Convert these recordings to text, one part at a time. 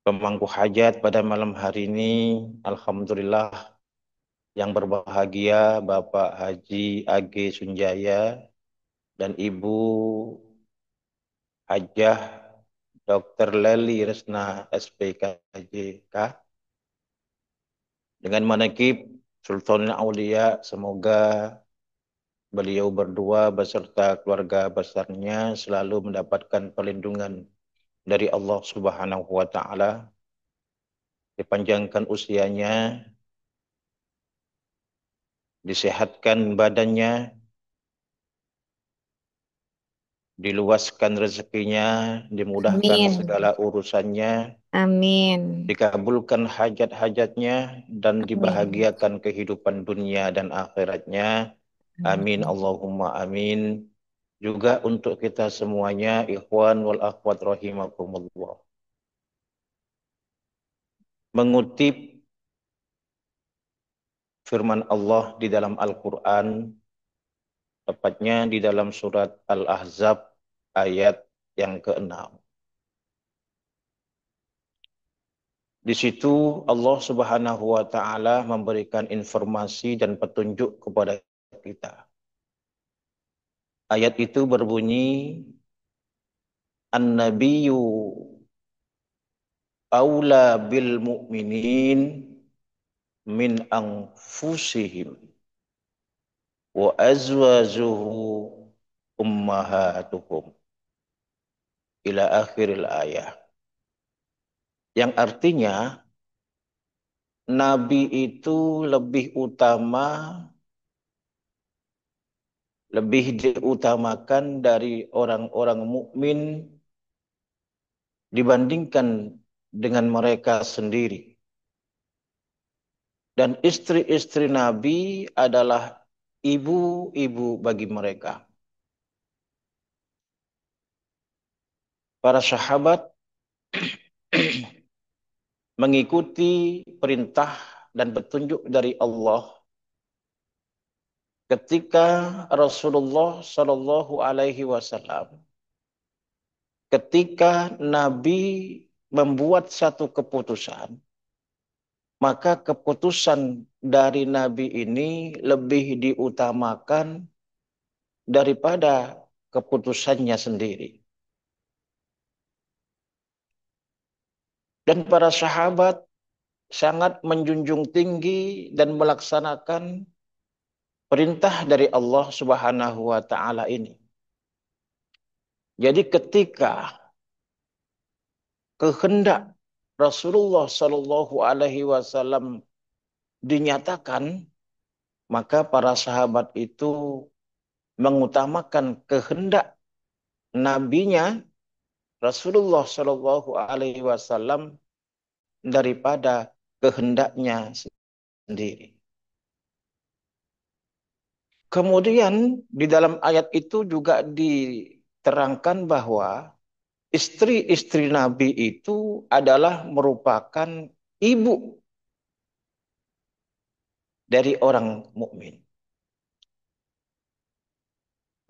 Pemangku hajat pada malam hari ini, Alhamdulillah yang berbahagia Bapak Haji AG Sunjaya dan Ibu Hajah Dr. Leli Resna SPKJK dengan manaqib Sultanul Aulia, semoga beliau berdua beserta keluarga besarnya selalu mendapatkan perlindungan dari Allah Subhanahu wa taala, dipanjangkan usianya, disehatkan badannya, diluaskan rezekinya, dimudahkan Amin. segala urusannya, Amin. dikabulkan hajat-hajatnya, dan Amin. dibahagiakan kehidupan dunia dan akhiratnya. Amin, Amin. Allahumma amin. Juga untuk kita semuanya, ikhwan wal akhwat rahimakumullah. Mengutip firman Allah di dalam Al-Quran, tepatnya di dalam surat Al-Ahzab ayat yang ke-6. Di situ Allah Subhanahu wa taala memberikan informasi dan petunjuk kepada kita. Ayat itu berbunyi, An-nabiyyu aula bil mu'minin min anfusihim wa azwajuhu ummahatuhum ila akhiril ayah. Yang artinya Nabi itu lebih utama, lebih diutamakan dari orang-orang mukmin dibandingkan dengan mereka sendiri. Dan istri-istri Nabi adalah ibu-ibu bagi mereka. Para sahabat mengikuti perintah dan petunjuk dari Allah ketika Rasulullah Shallallahu Alaihi Wasallam, ketika Nabi membuat satu keputusan, maka keputusan dari Nabi ini lebih diutamakan daripada keputusannya sendiri. Dan para sahabat sangat menjunjung tinggi dan melaksanakan perintah dari Allah Subhanahu wa taala ini. Jadi ketika kehendak Rasulullah Shallallahu alaihi wasallam dinyatakan, maka para sahabat itu mengutamakan kehendak nabinya Rasulullah Shallallahu alaihi wasallam daripada kehendaknya sendiri. Kemudian di dalam ayat itu juga diterangkan bahwa istri-istri Nabi itu adalah merupakan ibu dari orang mukmin.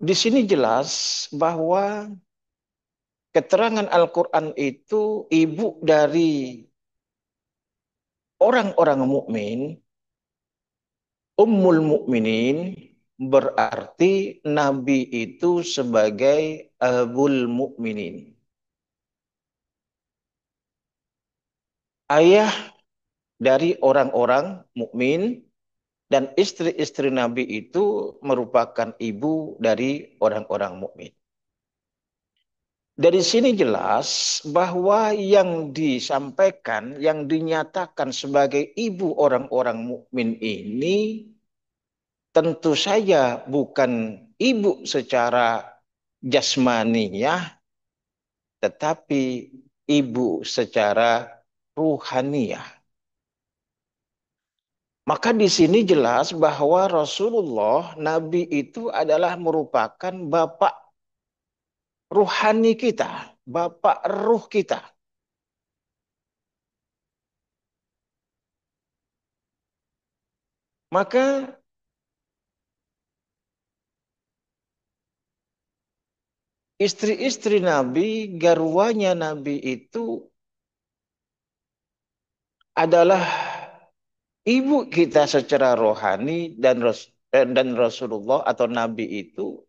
Di sini jelas bahwa keterangan Al-Quran itu ibu dari orang-orang mukmin, Ummul Mukminin, berarti Nabi itu sebagai Abul Mukminin, ayah dari orang-orang mukmin, dan istri-istri Nabi itu merupakan ibu dari orang-orang mukmin. Dari sini jelas bahwa yang disampaikan, yang dinyatakan sebagai ibu orang-orang mukmin ini tentu saja bukan ibu secara jasmaniyah, tetapi ibu secara ruhaniyah. Maka di sini jelas bahwa Rasulullah, Nabi itu adalah merupakan bapak ruhani kita, bapak ruh kita. Maka istri-istri Nabi, garwanya Nabi itu adalah ibu kita secara rohani dan Rasulullah atau Nabi itu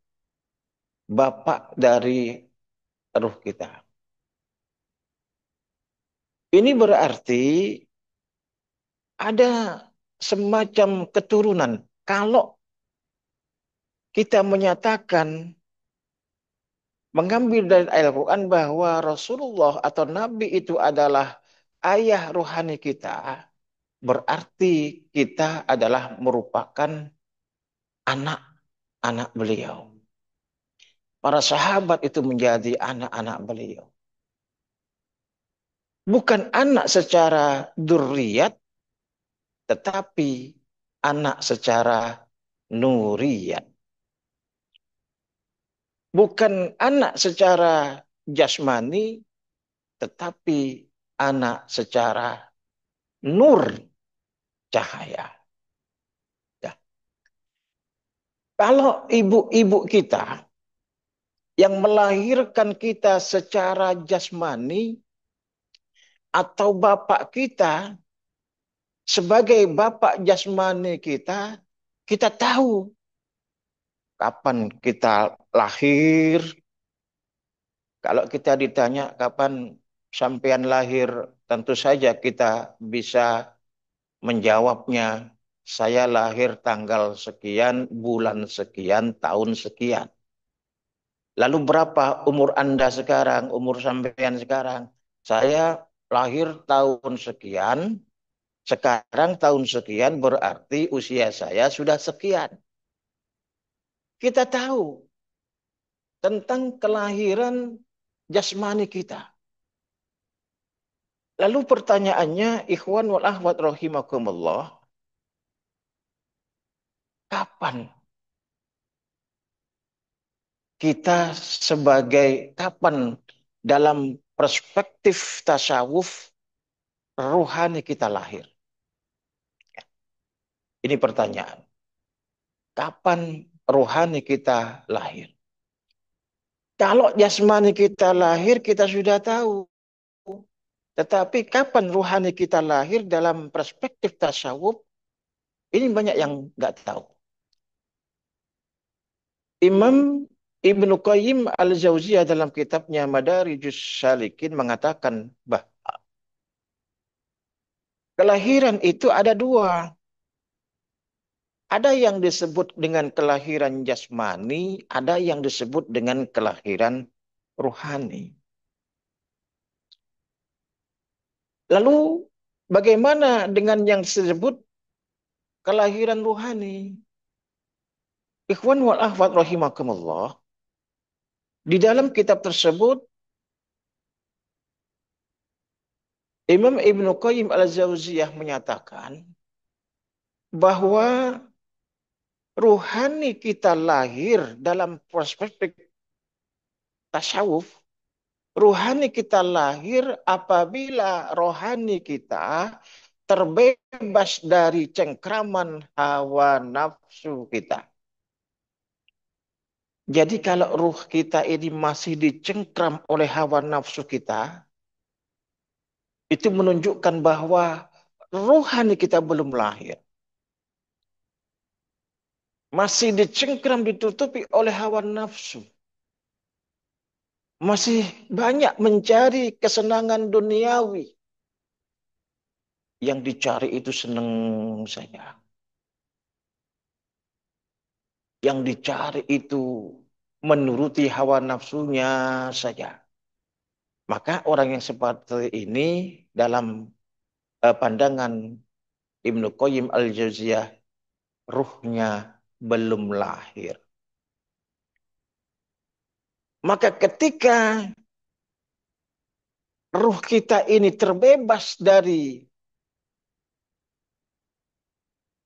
bapak dari ruh kita. Ini berarti ada semacam keturunan. Kalau kita menyatakan mengambil dari Al-Quran bahwa Rasulullah atau Nabi itu adalah ayah rohani kita, berarti kita adalah merupakan anak-anak beliau. Para sahabat itu menjadi anak-anak beliau. Bukan anak secara durriyat, tetapi anak secara nuriyat. Bukan anak secara jasmani, tetapi anak secara nur cahaya. Ya. Kalau ibu-ibu kita yang melahirkan kita secara jasmani atau bapak kita sebagai bapak jasmani kita, kita tahu kapan kita lahir. Kalau kita ditanya kapan sampean lahir, tentu saja kita bisa menjawabnya. Saya lahir tanggal sekian, bulan sekian, tahun sekian. Lalu berapa umur Anda sekarang, umur sampean sekarang? Saya lahir tahun sekian, sekarang tahun sekian berarti usia saya sudah sekian. Kita tahu tentang kelahiran jasmani kita. Lalu pertanyaannya, ikhwan wal akhwat rahimakumullah, kapan kita kapan dalam perspektif tasawuf rohani kita lahir? Ini pertanyaan. Kapan rohani kita lahir? Kalau jasmani kita lahir, kita sudah tahu. Tetapi kapan rohani kita lahir dalam perspektif tasawuf, ini banyak yang nggak tahu. Imam Ibnu Qayyim Al-Jauziyah dalam kitabnya Madarijus Salikin mengatakan bahwa kelahiran itu ada dua. Ada yang disebut dengan kelahiran jasmani, ada yang disebut dengan kelahiran ruhani. Lalu bagaimana dengan yang disebut kelahiran ruhani? Ikhwan wal akhwat rahimakumullah. Di dalam kitab tersebut Imam Ibnu Qayyim Al-Jauziyah menyatakan bahwa ruhani kita lahir dalam perspektif tasawuf. Ruhani kita lahir apabila rohani kita terbebas dari cengkraman hawa nafsu kita. Jadi kalau ruh kita ini masih dicengkram oleh hawa nafsu kita, itu menunjukkan bahwa rohani kita belum lahir. Masih dicengkram, ditutupi oleh hawa nafsu. Masih banyak mencari kesenangan duniawi. Yang dicari itu senang saja. Yang dicari itu menuruti hawa nafsunya saja. Maka orang yang seperti ini dalam pandangan Ibnu Qayyim Al-Jauziyah, ruhnya belum lahir. Maka ketika ruh kita ini terbebas dari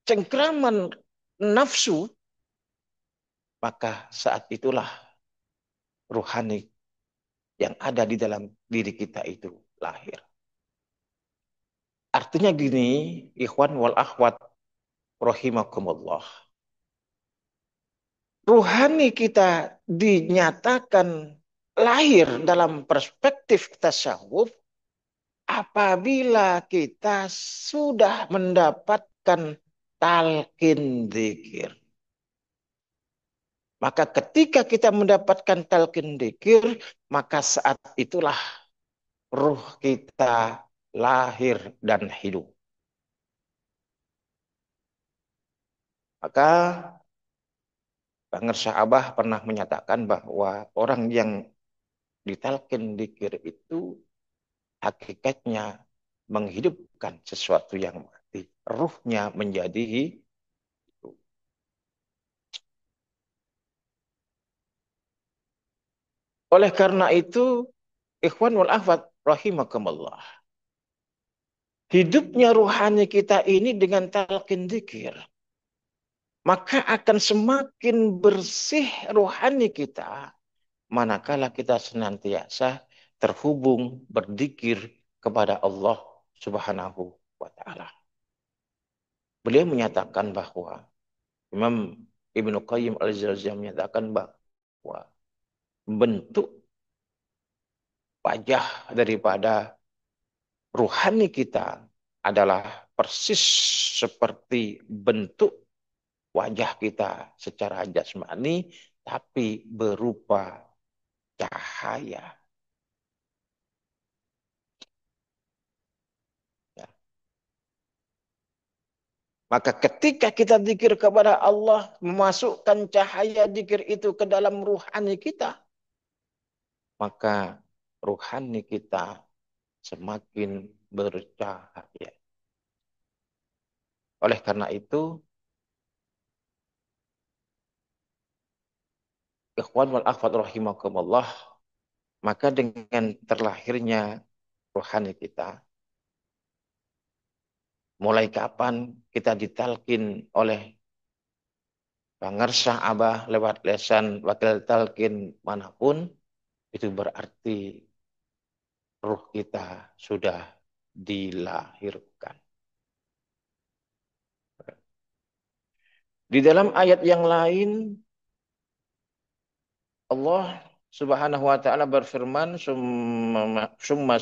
cengkraman nafsu, maka saat itulah ruhani yang ada di dalam diri kita itu lahir. Artinya gini, ikhwan wal akhwat rahimakumullah. Ruhani kita dinyatakan lahir dalam perspektif tasawuf apabila kita sudah mendapatkan talqin dzikir. Maka ketika kita mendapatkan talqin dzikir, maka saat itulah ruh kita lahir dan hidup. Maka Bang Abah pernah menyatakan bahwa orang yang ditalqin dzikir itu hakikatnya menghidupkan sesuatu yang mati. Ruhnya menjadi hidup. Oleh karena itu, ikhwan wal akhwat rahimakumullah. Hidupnya ruhani kita ini dengan talqin dzikir, maka akan semakin bersih ruhani kita manakala kita senantiasa terhubung berzikir kepada Allah Subhanahu wa taala. Beliau menyatakan bahwa Imam Ibnu Qayyim Al-Jauziyah menyatakan bahwa bentuk wajah daripada ruhani kita adalah persis seperti bentuk wajah kita secara jasmani, tapi berupa cahaya. Ya. Maka ketika kita zikir kepada Allah, memasukkan cahaya zikir itu ke dalam ruhani kita, maka ruhani kita semakin bercahaya. Oleh karena itu, ikhwan wal akhwat rahimakumullah, maka dengan terlahirnya rohani kita, mulai kapan kita ditalkin oleh Pangersah Abah lewat lesan wakil talkin manapun, itu berarti ruh kita sudah dilahirkan. Di dalam ayat yang lain, Allah Subhanahu wa taala berfirman, summa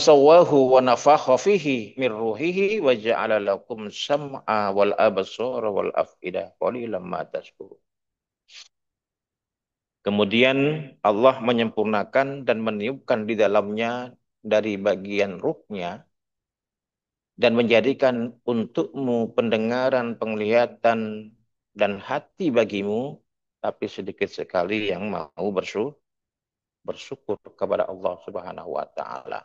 sawwahu wa nafakha fihi min ruhihi wa ja'ala lakum sam'a wal absara wal af'idah qalilan ma tashkurun. Kemudian Allah menyempurnakan dan meniupkan di dalamnya dari bagian ruhnya dan menjadikan untukmu pendengaran, penglihatan dan hati bagimu, tapi sedikit sekali yang mau bersyukur kepada Allah Subhanahu wa taala.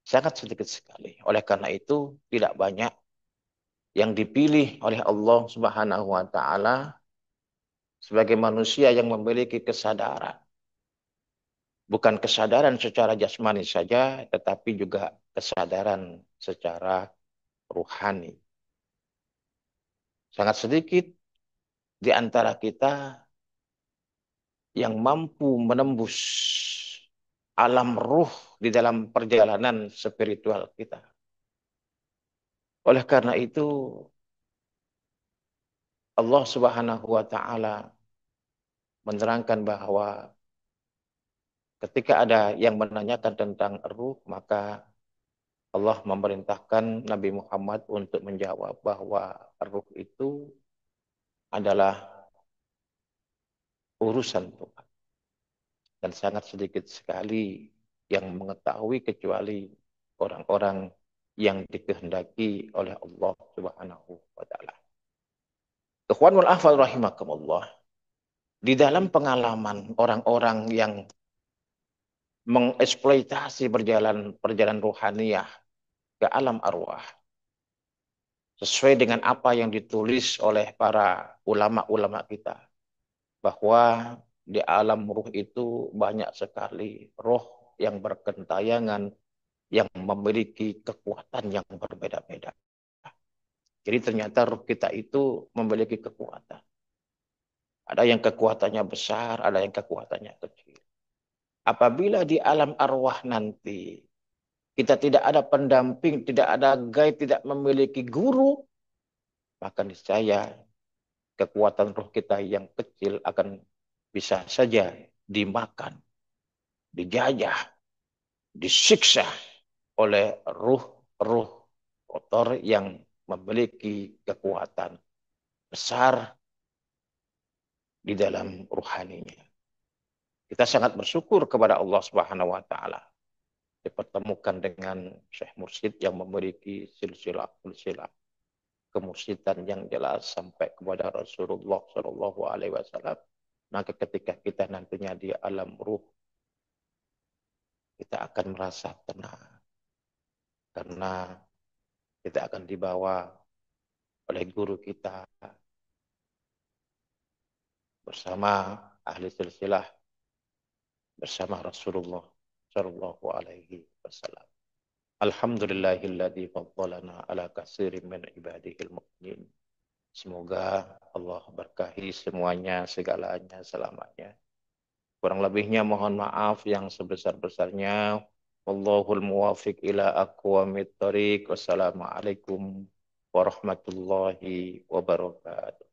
Sangat sedikit sekali. Oleh karena itu, tidak banyak yang dipilih oleh Allah Subhanahu wa taala sebagai manusia yang memiliki kesadaran. Bukan kesadaran secara jasmani saja, tetapi juga kesadaran secara ruhani. Sangat sedikit di antara kita yang mampu menembus alam ruh di dalam perjalanan spiritual kita. Oleh karena itu, Allah Subhanahu wa taala menerangkan bahwa ketika ada yang menanyakan tentang ruh, maka Allah memerintahkan Nabi Muhammad untuk menjawab bahwa ruh itu adalah urusan Tuhan. Dan sangat sedikit sekali yang mengetahui kecuali orang-orang yang dikehendaki oleh Allah Subhanahu wa taala. Ikhwan wal akhwat rahimakumullah. Di dalam pengalaman orang-orang yang mengeksploitasi perjalanan rohaniyah ke alam arwah sesuai dengan apa yang ditulis oleh para ulama-ulama kita, bahwa di alam ruh itu banyak sekali roh yang berkentayangan yang memiliki kekuatan yang berbeda-beda. Jadi ternyata ruh kita itu memiliki kekuatan. Ada yang kekuatannya besar, ada yang kekuatannya kecil. Apabila di alam arwah nanti kita tidak ada pendamping, tidak ada guide, tidak memiliki guru, maka niscaya kekuatan roh kita yang kecil akan bisa saja dimakan, dijajah disiksa oleh ruh-ruh kotor yang memiliki kekuatan besar di dalam ruhaninya. Kita sangat bersyukur kepada Allah Subhanahu wa taala dipertemukan dengan Syekh Mursyid yang memiliki silsilah kemursidan yang jelas sampai kepada Rasulullah Shallallahu Alaihi Wasallam. Maka ketika kita nantinya di alam ruh, kita akan merasa tenang karena kita akan dibawa oleh guru kita bersama ahli silsilah bersama Rasulullah Shallallahu Alaihi Wasallam. Alhamdulillahilladzi faddalana ala katsirin min ibadihil mu'minin. Semoga Allah berkahi semuanya, segalanya, selamanya. Kurang lebihnya mohon maaf yang sebesar-besarnya. Wallahul muwafiq ila aqwamit thoriq. Wassalamualaikum warahmatullahi wabarakatuh.